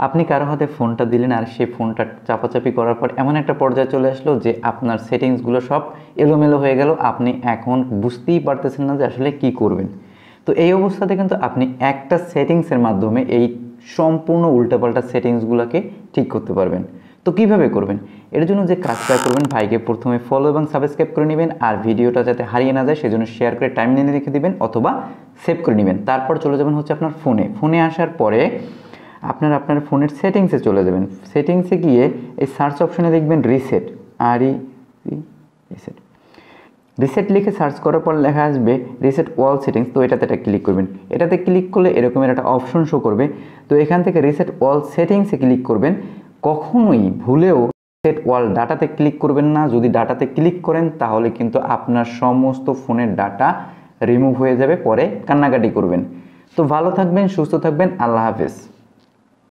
আপনি কারো হাতে ফোনটা দিলেন আর সেই ফোনটা চাপাচাপি করার পর এমন একটা পর্যায়ে চলে আসলো যে আপনার সেটিংসগুলো সব এলোমেলো হয়ে গেল, আপনি এখন বুঝতেই পারতেছেন না যে আসলে কি করবেন। তো এই অবস্থাতে কিন্তু আপনি একটা সেটিংসের মাধ্যমে এই সম্পূর্ণ উল্টাপাল্টা সেটিংসগুলোকে ঠিক করতে পারবেন। তো কিভাবে করবেন? এর জন্য যে কাজটা করবেন, ভাইকে প্রথমে ফলো এবং সাবস্ক্রাইব করে নেবেন, আর ভিডিওটা যাতে হারিয়ে না যায় সেজন্য শেয়ার করে টাইম লাইনে রেখে দিবেন অথবা সেভ করে নেবেন। তারপর চলে যাবেন হচ্ছে আপনার ফোনে আসার পরে আপনার ফোনের সেটিংসে চলে যাবেন। সেটিংসে গিয়ে এই সার্চ অপশনে দেখবেন রিসেট, রিসেট লিখে সার্চ করার পর লেখা আসবে রিসেট অল সেটিংস। তো এটাতে ক্লিক করবেন। এটাতে ক্লিক করলে এরকমের একটা অপশন শো করবে। তো এখান থেকে রিসেট অল সেটিংসে ক্লিক করবেন। কখনোই ভুলেও রিসেট অল ডাটাতে ক্লিক করবেন না। যদি ডাটাতে ক্লিক করেন তাহলে কিন্তু আপনার সমস্ত ফোনের ডাটা রিমুভ হয়ে যাবে, পরে কান্নাকাটি করবেন। তো ভালো থাকবেন, সুস্থ থাকবেন, আল্লাহ হাফেজ।